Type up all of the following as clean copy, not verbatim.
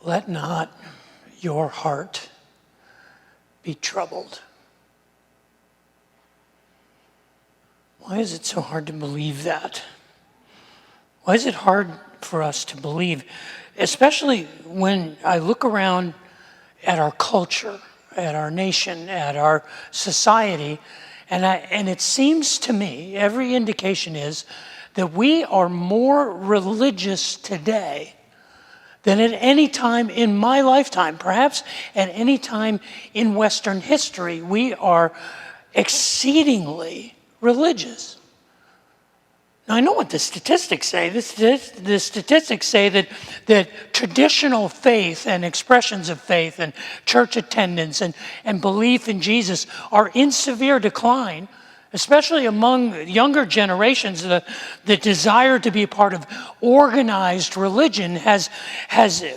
Let not your heart be troubled. Why is it so hard to believe that? Why is it hard for us to believe, especially when I look around at our culture, at our nation, at our society, and it seems to me, every indication is that we are more religious today than at any time in my lifetime, perhaps at any time in Western history. We are exceedingly religious. Now, I know what the statistics say. The statistics say that traditional faith and expressions of faith and church attendance and belief in Jesus are in severe decline, especially among younger generations. The desire to be a part of organized religion has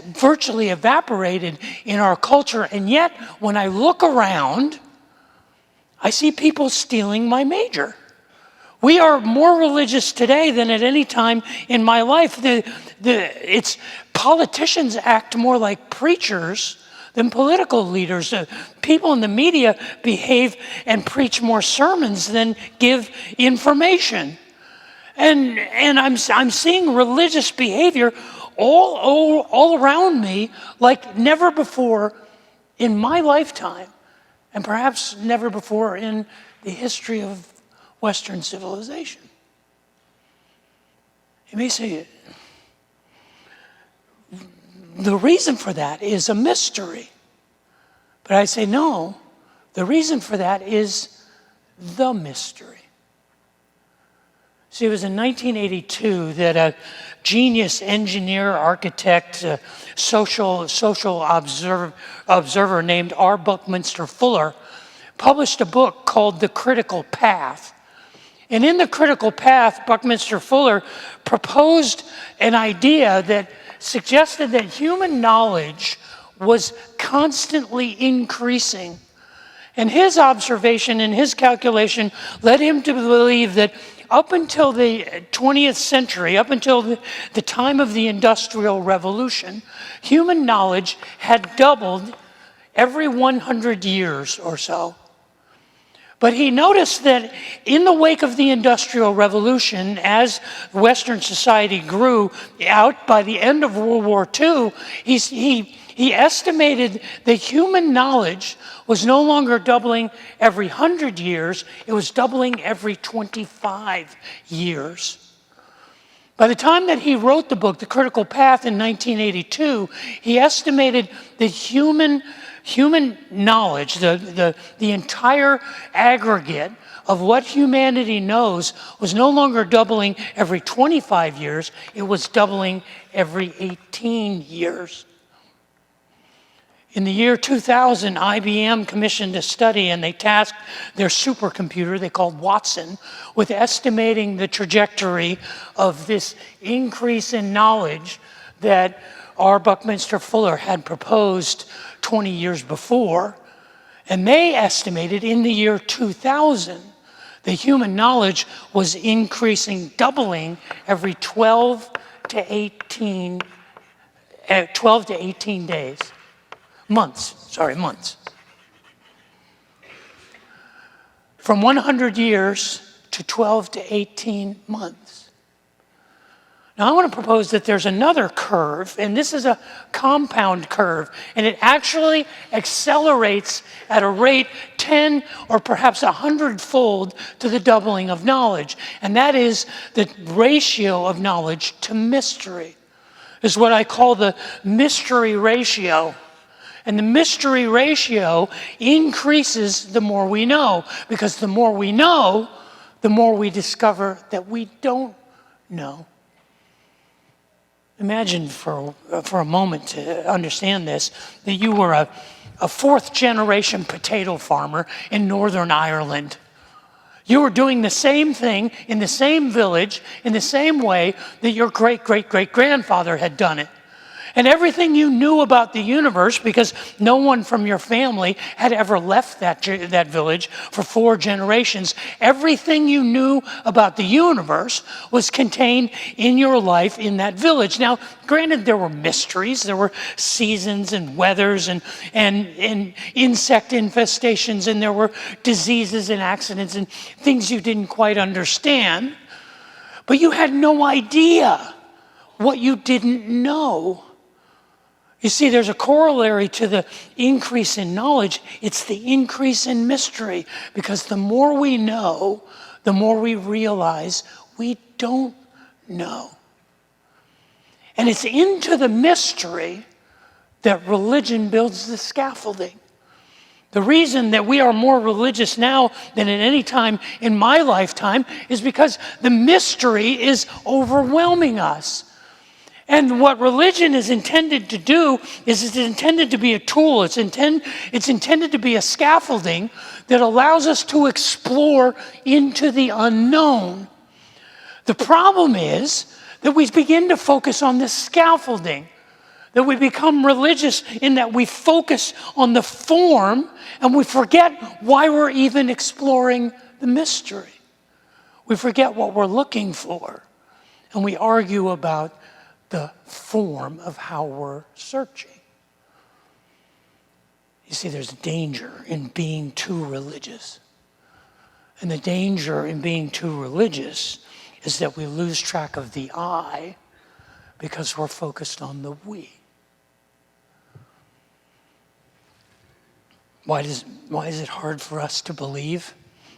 virtually evaporated in our culture. And yet, when I look around, I see people stealing my major. We are more religious today than at any time in my life. It's politicians act more like preachers than political leaders. People in the media behave and preach more sermons than give information. And I'm seeing religious behavior all around me like never before in my lifetime, and perhaps never before in the history of Western civilization. You may say, the reason for that is a mystery. But I say, no, the reason for that is the mystery. See, it was in 1982 that a genius engineer, architect, social observer named R. Buckminster Fuller published a book called The Critical Path. And in The Critical Path, Buckminster Fuller proposed an idea that suggested that human knowledge was constantly increasing. And his observation and his calculation led him to believe that up until the 20th century, up until the time of the Industrial Revolution, human knowledge had doubled every 100 years or so. But he noticed that in the wake of the Industrial Revolution, as Western society grew out by the end of World War II, he estimated that human knowledge was no longer doubling every 100 years, it was doubling every 25 years. By the time that he wrote the book, The Critical Path, in 1982, he estimated that human knowledge, the entire aggregate of what humanity knows, was no longer doubling every 25 years, it was doubling every 18 years. In the year 2000, IBM commissioned a study, and they tasked their supercomputer, they called Watson, with estimating the trajectory of this increase in knowledge that R. Buckminster Fuller had proposed 20 years before. And they estimated in the year 2000 that human knowledge was increasing, doubling every 12 to 18 days. Months. From 100 years to 12 to 18 months. Now, I want to propose that there's another curve, and this is a compound curve, and it actually accelerates at a rate 10 or perhaps 100-fold to the doubling of knowledge, and that is the ratio of knowledge to mystery. Is what I call the mystery ratio. And the mystery ratio increases the more we know, because the more we know, the more we discover that we don't know. Imagine for a moment to understand this, that you were a fourth-generation potato farmer in Northern Ireland. You were doing the same thing in the same village, in the same way that your great-great-great-grandfather had done it. And everything you knew about the universe, because no one from your family had ever left that village for 4 generations, everything you knew about the universe was contained in your life in that village. Now, granted, there were mysteries, there were seasons and weathers and insect infestations, and there were diseases and accidents and things you didn't quite understand, but you had no idea what you didn't know. You see, there's a corollary to the increase in knowledge. It's the increase in mystery, because the more we know, the more we realize we don't know. And it's into the mystery that religion builds the scaffolding. The reason that we are more religious now than at any time in my lifetime is because the mystery is overwhelming us. And what religion is intended to do is it's intended to be a tool. It's intended to be a scaffolding that allows us to explore into the unknown. The problem is that we begin to focus on this scaffolding, that we become religious in that we focus on the form and we forget why we're even exploring the mystery. We forget what we're looking for, and we argue about the form of how we're searching. You see, there's danger in being too religious. And the danger in being too religious is that we lose track of the I because we're focused on the we. Why is it hard for us to believe?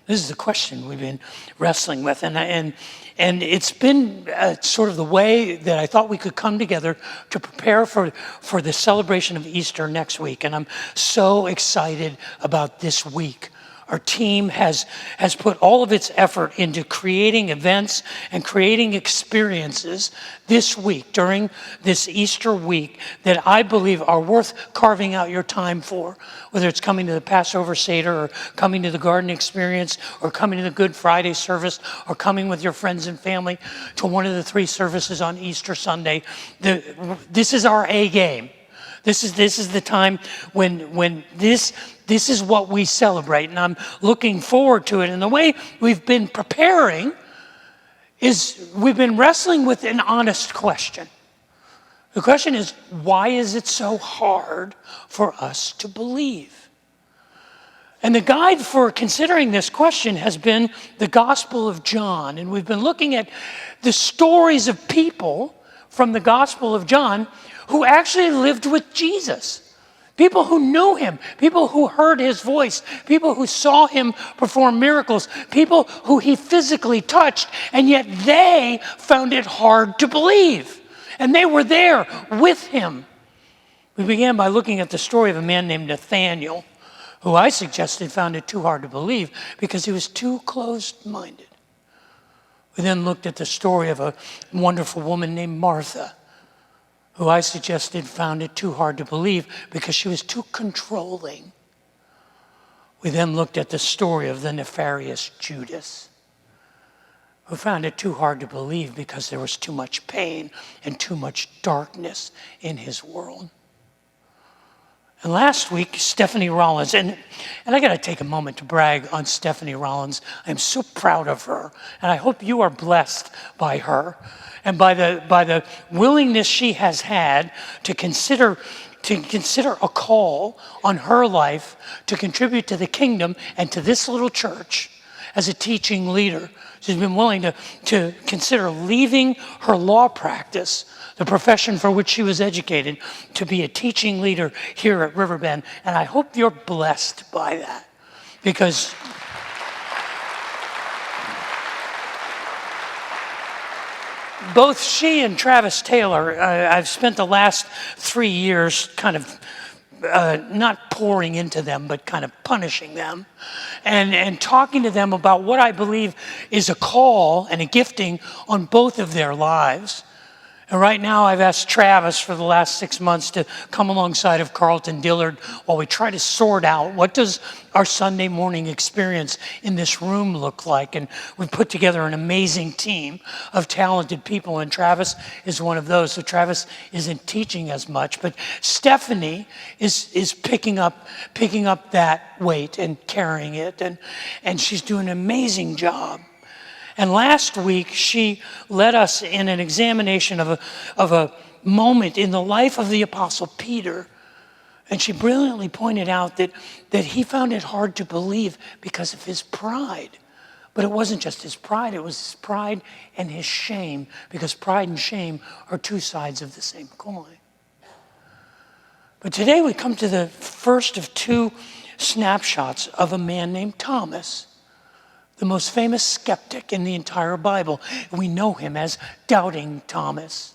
This is the question we've been wrestling with, and it's been sort of the way that I thought we could come together to prepare for the celebration of Easter next week, and I'm so excited about this week. Our team has put all of its effort into creating events and creating experiences this week, during this Easter week, that I believe are worth carving out your time for, whether it's coming to the Passover Seder or coming to the Garden Experience or coming to the Good Friday service or coming with your friends and family to one of the 3 services on Easter Sunday. This is our A game. This is the time when this is what we celebrate, and I'm looking forward to it. And the way we've been preparing is we've been wrestling with an honest question. The question is, why is it so hard for us to believe? And the guide for considering this question has been the Gospel of John. And we've been looking at the stories of people from the Gospel of John who actually lived with Jesus. People who knew him, people who heard his voice, people who saw him perform miracles, people who he physically touched, and yet they found it hard to believe. And they were there with him. We began by looking at the story of a man named Nathaniel, who I suggested found it too hard to believe because he was too closed-minded. We then looked at the story of a wonderful woman named Martha, who I suggested found it too hard to believe because she was too controlling. We then looked at the story of the nefarious Judas, who found it too hard to believe because there was too much pain and too much darkness in his world. And last week, Stephanie Rollins, and I got to take a moment to brag on Stephanie Rollins. I'm so proud of her, and I hope you are blessed by her and by the willingness she has had to consider a call on her life to contribute to the kingdom and to this little church as a teaching leader. She's been willing to consider leaving her law practice, the profession for which she was educated, to be a teaching leader here at Riverbend. And I hope you're blessed by that, because both she and Travis Taylor, I've spent the last 3 years kind of not pouring into them, but kind of punishing them and talking to them about what I believe is a call and a gifting on both of their lives. And right now, I've asked Travis for the last 6 months to come alongside of Carlton Dillard while we try to sort out what does our Sunday morning experience in this room look like. And we've put together an amazing team of talented people, and Travis is one of those. So Travis isn't teaching as much, but Stephanie is picking up that weight and carrying it, and she's doing an amazing job. And last week, she led us in an examination of a moment in the life of the Apostle Peter. And she brilliantly pointed out that he found it hard to believe because of his pride. But it wasn't just his pride, it was his pride and his shame, because pride and shame are two sides of the same coin. But today we come to the first of two snapshots of a man named Thomas, the most famous skeptic in the entire Bible. We know him as Doubting Thomas.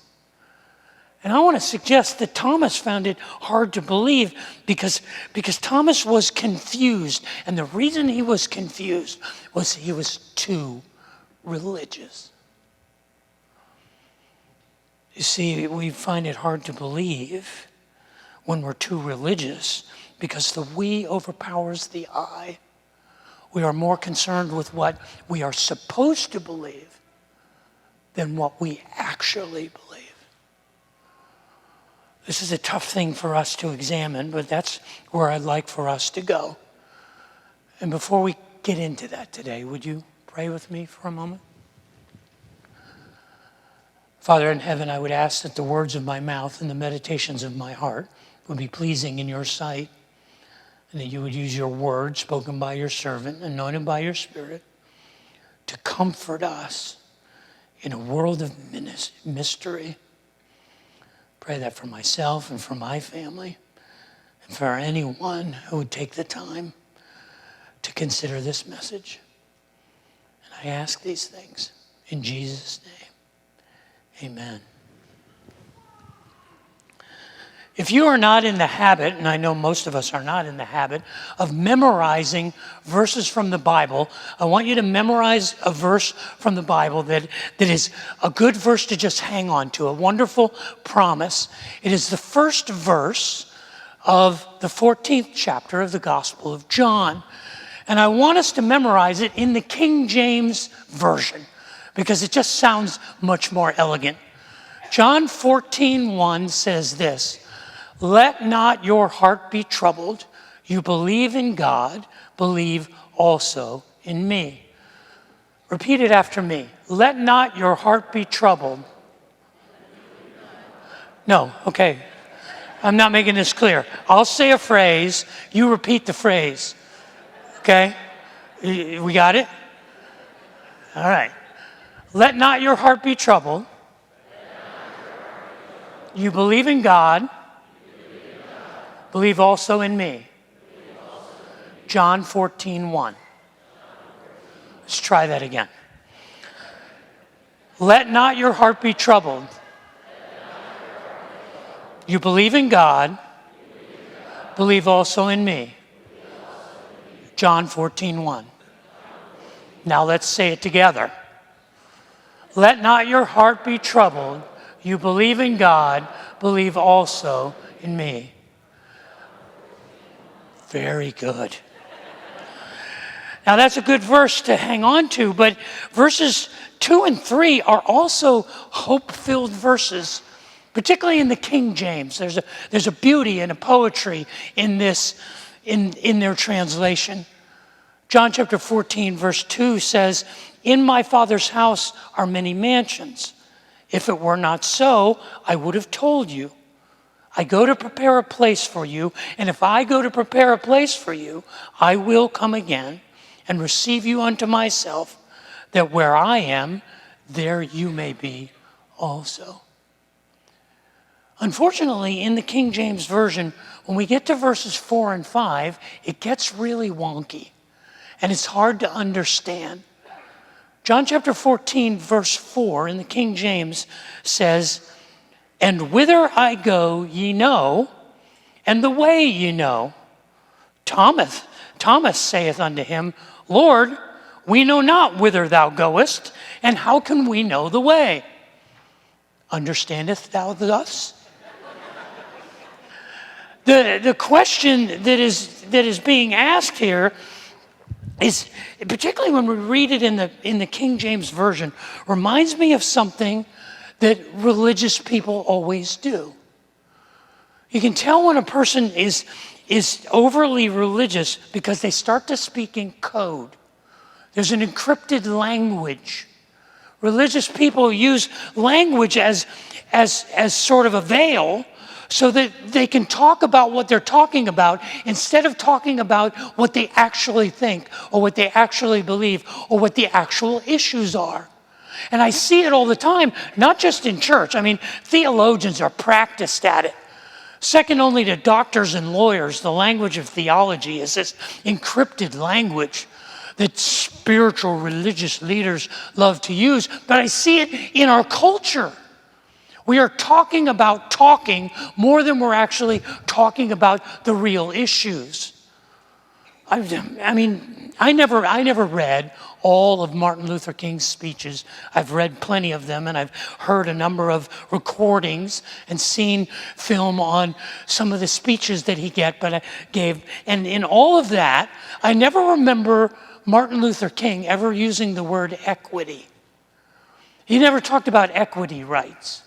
And I want to suggest that Thomas found it hard to believe because Thomas was confused. And the reason he was confused was he was too religious. You see, we find it hard to believe when we're too religious because the we overpowers the I. We are more concerned with what we are supposed to believe than what we actually believe. This is a tough thing for us to examine, but that's where I'd like for us to go. And before we get into that today, would you pray with me for a moment? Father in heaven, I would ask that the words of my mouth and the meditations of my heart would be pleasing in your sight, and that you would use your word spoken by your servant, anointed by your Spirit, to comfort us in a world of mystery. Pray that for myself and for my family and for anyone who would take the time to consider this message. And I ask these things in Jesus' name. Amen. If you are not in the habit, and I know most of us are not in the habit, of memorizing verses from the Bible, I want you to memorize a verse from the Bible that is a good verse to just hang on to, a wonderful promise. It is the first verse of the 14th chapter of the Gospel of John. And I want us to memorize it in the King James Version because it just sounds much more elegant. John 14:1 says this: "Let not your heart be troubled. You believe in God, believe also in me." Repeat it after me. Let not your heart be troubled. No, okay. I'm not making this clear. I'll say a phrase, you repeat the phrase. Okay? We got it? All right. Let not your heart be troubled. You believe in God. Believe also in me. John 14:1. Let's try that again. Let not your heart be troubled. You believe in God. Believe also in me. John 14:1. Now let's say it together. Let not your heart be troubled. You believe in God. Believe also in me. Very good. Now that's a good verse to hang on to, but verses 2 and 3 are also hope-filled verses, particularly in the King James. There's a beauty and a poetry in this, in their translation. John chapter 14, verse 2 says, "In my Father's house are many mansions. If it were not so, I would have told you. I go to prepare a place for you, and if I go to prepare a place for you, I will come again and receive you unto myself, that where I am, there you may be also." Unfortunately, in the King James Version, when we get to verses 4 and 5, it gets really wonky, and it's hard to understand. John chapter 14, verse 4 in the King James says, "And whither I go ye know, and the way ye know. Thomas saith unto him, Lord, we know not whither thou goest, and how can we know the way?" Understandest thou thus? The question that is being asked here is, particularly when we read it in the King James Version, reminds me of something that religious people always do. You can tell when a person is overly religious because they start to speak in code. There's an encrypted language. Religious people use language as sort of a veil so that they can talk about what they're talking about instead of talking about what they actually think or what they actually believe or what the actual issues are. And I see it all the time, not just in church. I mean, theologians are practiced at it. Second only to doctors and lawyers, the language of theology is this encrypted language that spiritual religious leaders love to use. But I see it in our culture. We are talking about talking more than we're actually talking about the real issues. I mean, I never read all of Martin Luther King's speeches. I've read plenty of them, and I've heard a number of recordings and seen film on some of the speeches that he gave. And in all of that, I never remember Martin Luther King ever using the word equity. He never talked about equity rights.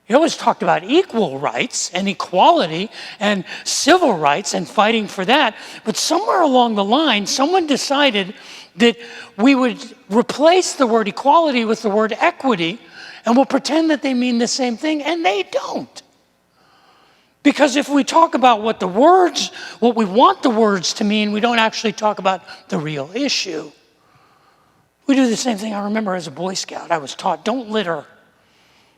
He always talked about equal rights and equality and civil rights and fighting for that. But somewhere along the line, someone decided that we would replace the word equality with the word equity, and we'll pretend that they mean the same thing, and they don't. Because if we talk about what we want the words to mean, we don't actually talk about the real issue. We do the same thing. I remember as a Boy Scout, I was taught, don't litter.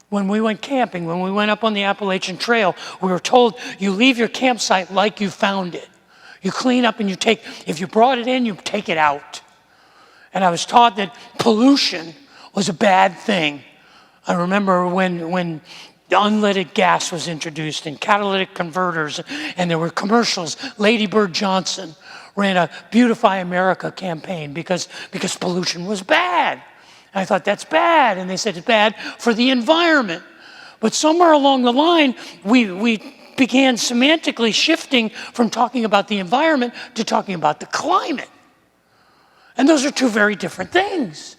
When we went camping, when we went up on the Appalachian Trail, we were told you leave your campsite like you found it. You clean up and if you brought it in, you take it out. And I was taught that pollution was a bad thing. I remember when the unleaded gas was introduced and catalytic converters, and there were commercials. Lady Bird Johnson ran a Beautify America campaign because pollution was bad. And I thought, that's bad. And they said it's bad for the environment. But somewhere along the line, we began semantically shifting from talking about the environment to talking about the climate. And those are two very different things.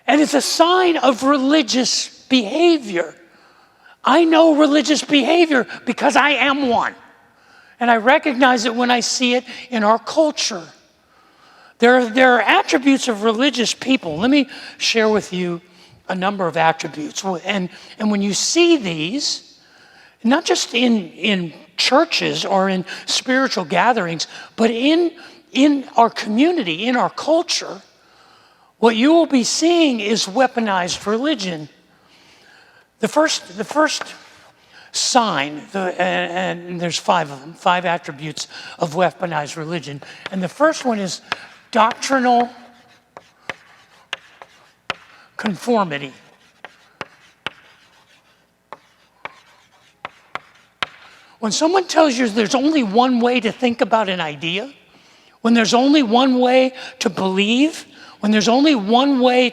And it's a sign of religious behavior. I know religious behavior because I am one. And I recognize it when I see it in our culture. There are attributes of religious people. Let me share with you a number of attributes. And when you see these, not just in churches or in spiritual gatherings, but in our community, in our culture, what you will be seeing is weaponized religion. The first sign, and there's 5 of them, 5 attributes of weaponized religion. And the first one is doctrinal conformity. When someone tells you there's only one way to think about an idea, when there's only one way to believe, when there's only one way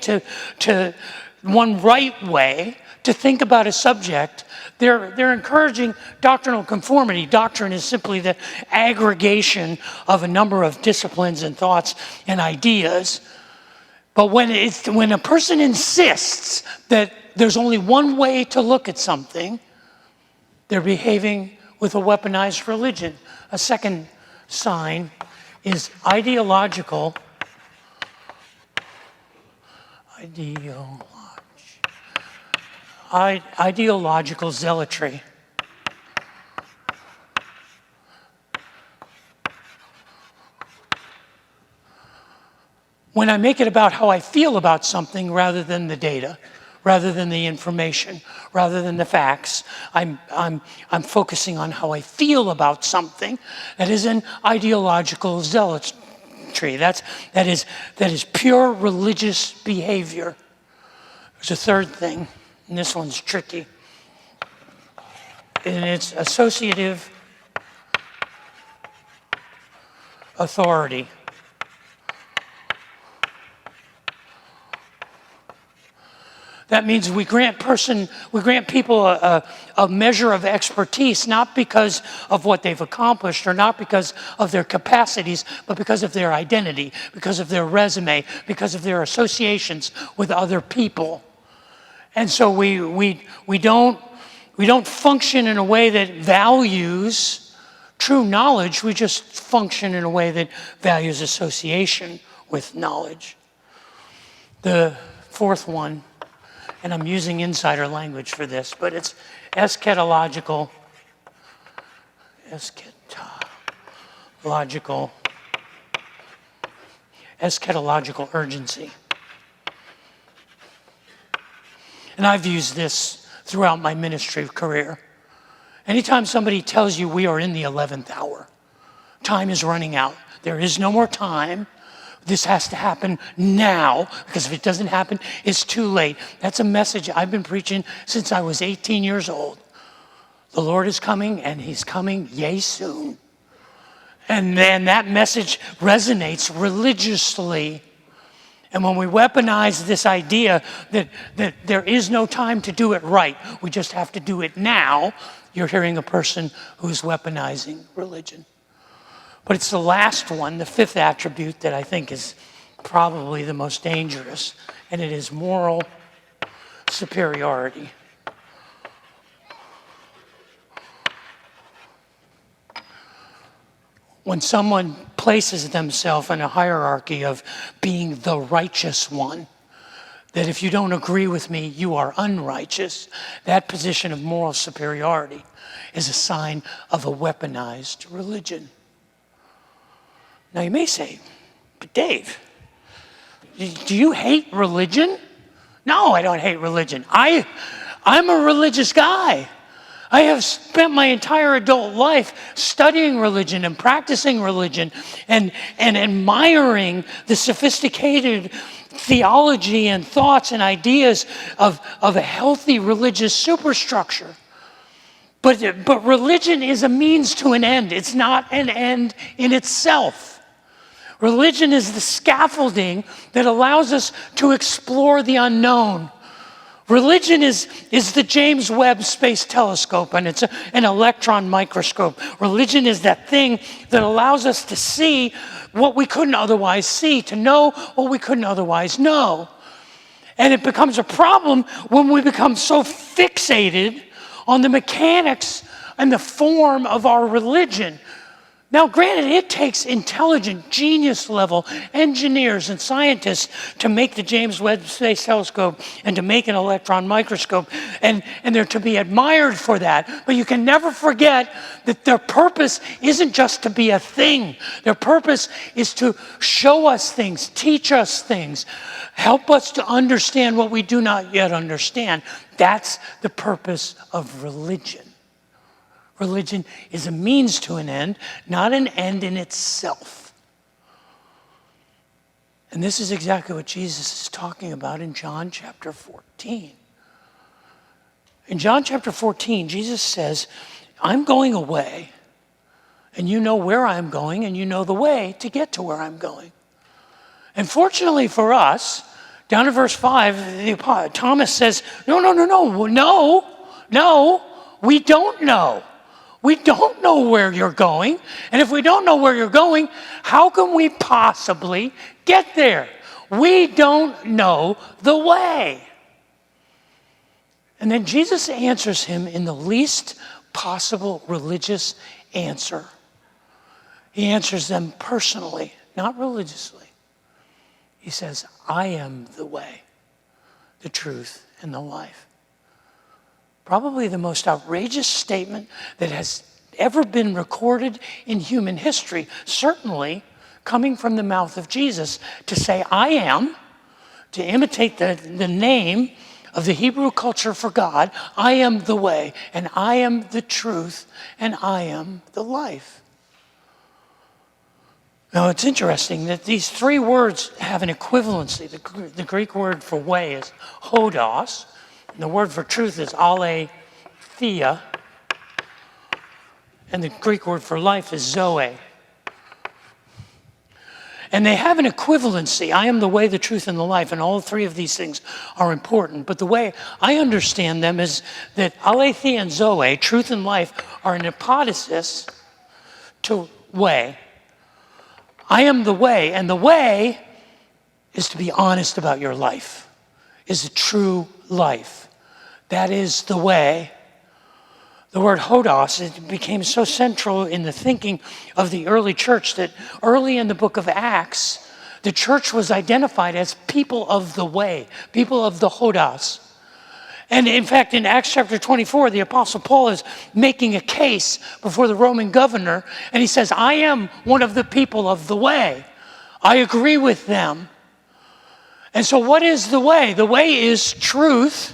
one right way to think about a subject, they're encouraging doctrinal conformity. Doctrine is simply the aggregation of a number of disciplines and thoughts and ideas. But when a person insists that there's only one way to look at something, they're behaving with a weaponized religion. A second sign is ideological zealotry. When I make it about how I feel about something rather than the data, rather than the information, rather than the facts, I'm focusing on how I feel about something. That is an ideological zealotry. That is pure religious behavior. There's a third thing, and this one's tricky, and it's associative authority. That means we grant people a measure of expertise, not because of what they've accomplished or not because of their capacities, but because of their identity, because of their resume, because of their associations with other people. And so we don't function in a way that values true knowledge. We just function in a way that values association with knowledge. The fourth one, and I'm using insider language for this, but it's eschatological urgency. And I've used this throughout my ministry career. Anytime somebody tells you we are in the 11th hour, time is running out, there is no more time, this has to happen now, because if it doesn't happen, it's too late. That's a message I've been preaching since I was 18 years old. The Lord is coming, and he's coming yea soon. And then that message resonates religiously. And when we weaponize this idea that there is no time to do it right, we just have to do it now, you're hearing a person who's weaponizing religion. But it's the last one, the fifth attribute, that I think is probably the most dangerous, and it is moral superiority. When someone places themselves in a hierarchy of being the righteous one, that if you don't agree with me, you are unrighteous, that position of moral superiority is a sign of a weaponized religion. Now you may say, but Dave, do you hate religion? No, I don't hate religion. I'm a religious guy. I have spent my entire adult life studying religion and practicing religion and admiring the sophisticated theology and thoughts and ideas of a healthy religious superstructure. But religion is a means to an end. It's not an end in itself. Religion is the scaffolding that allows us to explore the unknown. Religion is the James Webb Space Telescope, and it's an electron microscope. Religion is that thing that allows us to see what we couldn't otherwise see, to know what we couldn't otherwise know. And it becomes a problem when we become so fixated on the mechanics and the form of our religion. Now, granted, it takes intelligent, genius-level engineers and scientists to make the James Webb Space Telescope and to make an electron microscope, and they're to be admired for that. But you can never forget that their purpose isn't just to be a thing. Their purpose is to show us things, teach us things, help us to understand what we do not yet understand. That's the purpose of religion. Religion is a means to an end, not an end in itself. And this is exactly what Jesus is talking about in John chapter 14. In John chapter 14, Jesus says, I'm going away, and you know where I'm going, and you know the way to get to where I'm going. And fortunately for us, down in verse 5, Thomas says, no, we don't know. We don't know where you're going. And if we don't know where you're going, how can we possibly get there? We don't know the way. And then Jesus answers him in the least possible religious answer. He answers them personally, not religiously. He says, I am the way, the truth, and the life. Probably the most outrageous statement that has ever been recorded in human history, certainly coming from the mouth of Jesus, to say, I am, to imitate the name of the Hebrew culture for God, I am the way, and I am the truth, and I am the life. Now, it's interesting that these three words have an equivalency. The Greek word for way is hodos. The word for truth is aletheia, and the Greek word for life is zoe. And they have an equivalency. I am the way, the truth, and the life. And all three of these things are important. But the way I understand them is that aletheia and zoe, truth and life, are an hypothesis to way. I am the way. And the way is to be honest about your life, is a true life. That is the way. The word hodos, it became so central in the thinking of the early church that early in the book of Acts, the church was identified as people of the way, people of the hodos. And in fact, in Acts chapter 24, the Apostle Paul is making a case before the Roman governor, and he says, I am one of the people of the way. I agree with them. And so what is the way? The way is truth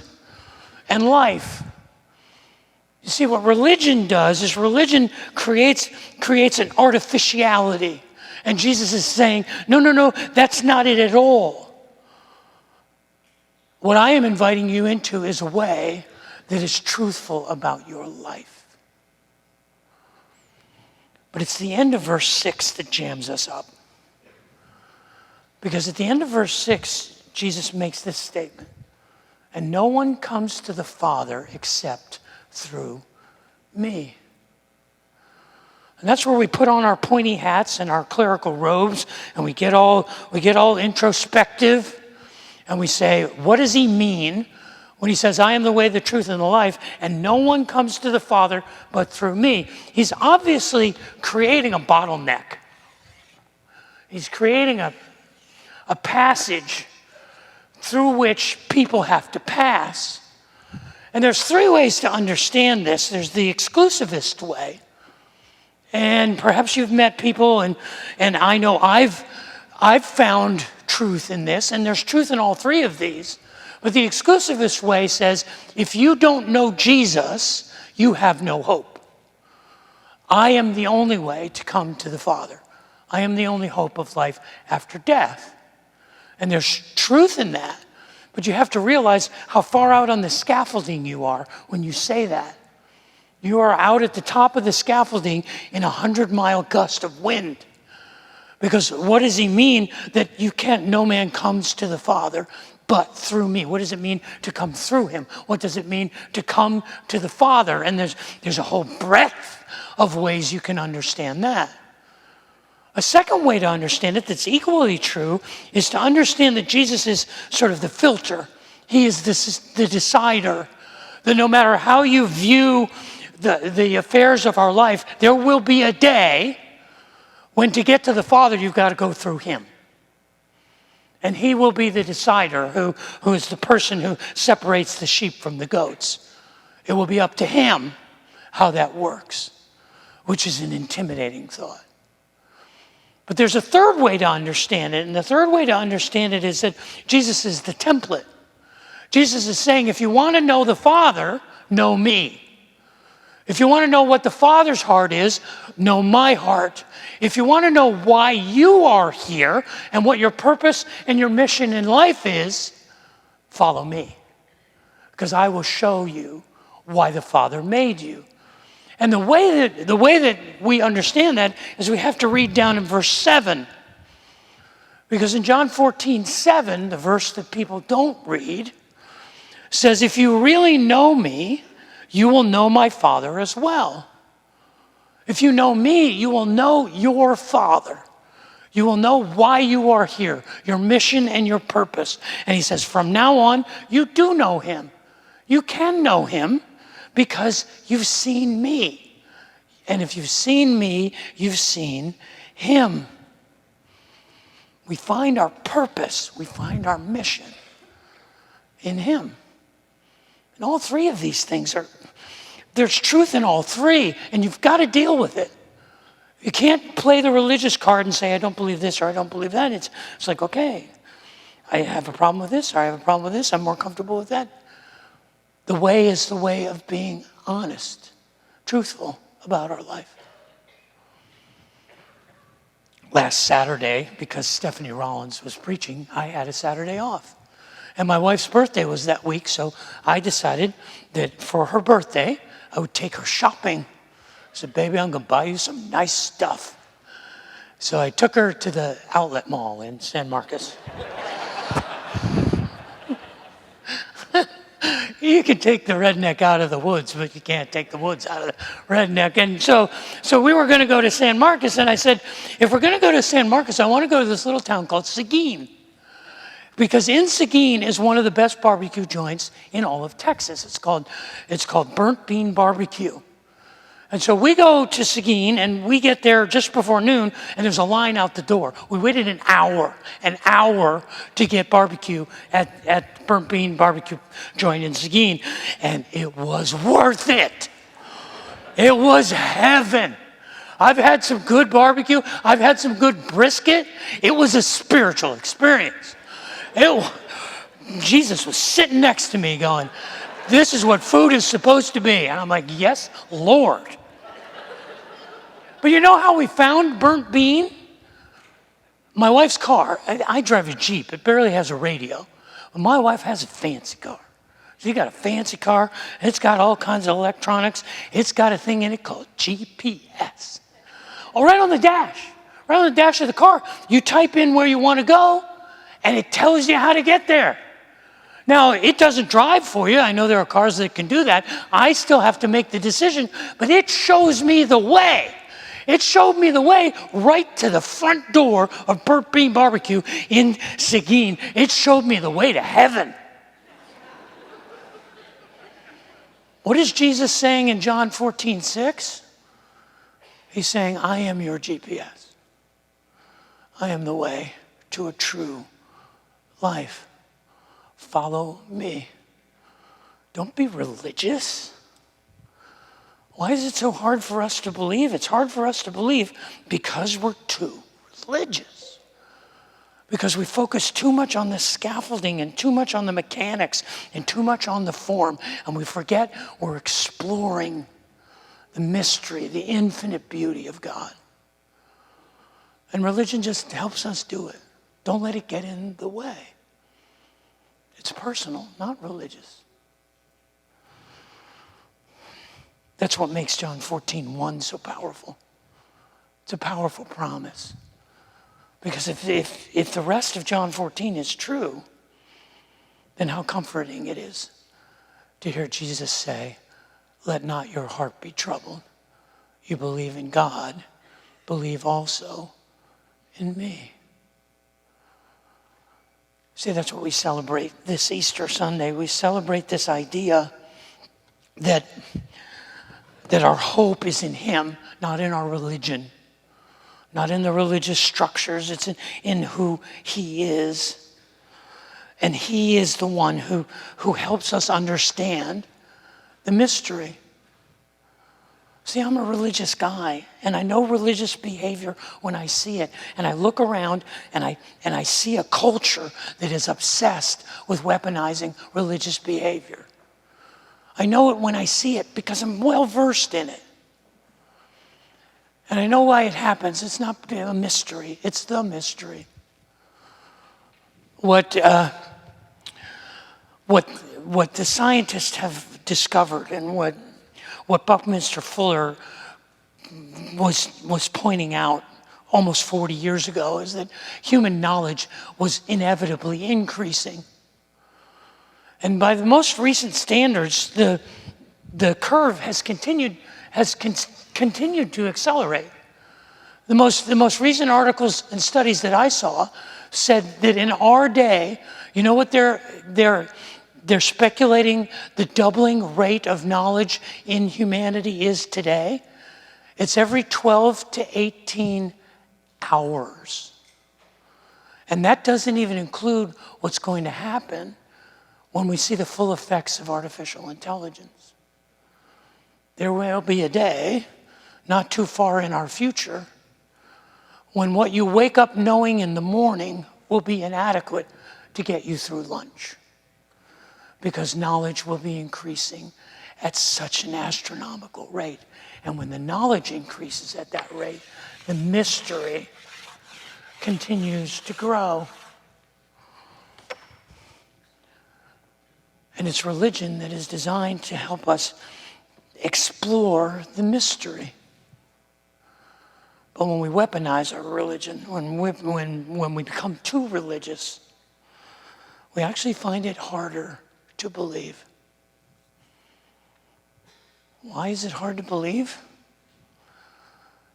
and life. You see, what religion does is religion creates an artificiality. And Jesus is saying, no, that's not it at all. What I am inviting you into is a way that is truthful about your life. But it's the end of verse 6 that jams us up. Because at the end of verse 6, Jesus makes this statement. And no one comes to the Father except through me. And that's where we put on our pointy hats and our clerical robes, and we get all introspective, and we say, what does he mean when he says, I am the way, the truth, and the life, and no one comes to the Father but through me? He's obviously creating a bottleneck. He's creating a passage through which people have to pass. And there's three ways to understand this. There's the exclusivist way. And perhaps you've met people, and I know I've found truth in this, and there's truth in all three of these. But the exclusivist way says, if you don't know Jesus, you have no hope. I am the only way to come to the Father. I am the only hope of life after death. And there's truth in that. But you have to realize how far out on the scaffolding you are when you say that. You are out at the top of the scaffolding in a 100-mile gust of wind. Because what does he mean that no man comes to the Father but through me? What does it mean to come through him? What does it mean to come to the Father? And there's a whole breadth of ways you can understand that. A second way to understand it that's equally true is to understand that Jesus is sort of the filter. He is the decider. That no matter how you view the affairs of our life, there will be a day when to get to the Father, you've got to go through him. And he will be the decider who is the person who separates the sheep from the goats. It will be up to him how that works, which is an intimidating thought. But there's a third way to understand it, and the third way to understand it is that Jesus is the template. Jesus is saying, if you want to know the Father, know me. If you want to know what the Father's heart is, know my heart. If you want to know why you are here and what your purpose and your mission in life is, follow me. Because I will show you why the Father made you. And the way that we understand that is we have to read down in verse 7. Because in John 14:7, the verse that people don't read, says, if you really know me, you will know my Father as well. If you know me, you will know your Father. You will know why you are here, your mission and your purpose. And he says, from now on, you do know him. You can know him because you've seen me. And if you've seen me, you've seen him. We find our purpose, we find our mission in him. And all three of these things there's truth in all three, and you've got to deal with it. You can't play the religious card and say, I don't believe this or I don't believe that. It's like, okay, I have a problem with this or I have a problem with this. I'm more comfortable with that. The way is the way of being honest, truthful about our life. Last Saturday, because Stephanie Rollins was preaching, I had a Saturday off. And my wife's birthday was that week, so I decided that for her birthday, I would take her shopping. I said, baby, I'm going to buy you some nice stuff. So I took her to the outlet mall in San Marcos. You can take the redneck out of the woods, but you can't take the woods out of the redneck. And so we were going to go to San Marcos, and I said, if we're going to go to San Marcos, I want to go to this little town called Seguin. Because in Seguin is one of the best barbecue joints in all of Texas. It's called Burnt Bean Barbecue. And so we go to Seguin, and we get there just before noon, and there's a line out the door. We waited an hour to get barbecue at Burnt Bean Barbecue joint in Seguin, and it was worth it. It was heaven. I've had some good barbecue. I've had some good brisket. It was a spiritual experience. Jesus was sitting next to me going, this is what food is supposed to be. And I'm like, yes, Lord. But you know how we found Burnt Bean? My wife's car, I drive a Jeep. It barely has a radio. But my wife has a fancy car. She got a fancy car. It's got all kinds of electronics. It's got a thing in it called GPS. Oh, right on the dash of the car, you type in where you want to go, and it tells you how to get there. Now, it doesn't drive for you. I know there are cars that can do that. I still have to make the decision, but it shows me the way. It showed me the way right to the front door of Burnt Bean Barbecue in Seguin. It showed me the way to heaven. What is Jesus saying in John 14:6? He's saying, I am your GPS. I am the way to a true life. Follow me. Don't be religious. Why is it so hard for us to believe? It's hard for us to believe because we're too religious. Because we focus too much on the scaffolding and too much on the mechanics and too much on the form, and we forget we're exploring the mystery, the infinite beauty of God. And religion just helps us do it. Don't let it get in the way. It's personal, not religious. That's what makes John 14:1 so powerful. It's a powerful promise. Because if the rest of John 14 is true, then how comforting it is to hear Jesus say, let not your heart be troubled. You believe in God, believe also in me. See, that's what we celebrate this Easter Sunday. We celebrate this idea that our hope is in him, not in our religion, not in the religious structures. It's in who he is. And he is the one who helps us understand the mystery. See, I'm a religious guy, and I know religious behavior when I see it. And I look around, and I see a culture that is obsessed with weaponizing religious behavior. I know it when I see it because I'm well-versed in it. And I know why it happens. It's not a mystery. It's the mystery. What the scientists have discovered and what Buckminster Fuller was pointing out almost 40 years ago is that human knowledge was inevitably increasing. And by the most recent standards, the curve has continued to accelerate. The most recent articles and studies that I saw said that in our day, you know what they're speculating the doubling rate of knowledge in humanity is today? It's every 12 to 18 hours. And that doesn't even include what's going to happen when we see the full effects of artificial intelligence. There will be a day, not too far in our future, when what you wake up knowing in the morning will be inadequate to get you through lunch. Because knowledge will be increasing at such an astronomical rate. And when the knowledge increases at that rate, the mystery continues to grow. And it's religion that is designed to help us explore the mystery. But when we weaponize our religion, when we become too religious, we actually find it harder to believe. Why is it hard to believe?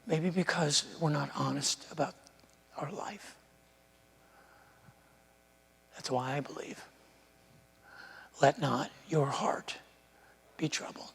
Maybe because we're not honest about our life. That's why I believe. Let not your heart be troubled.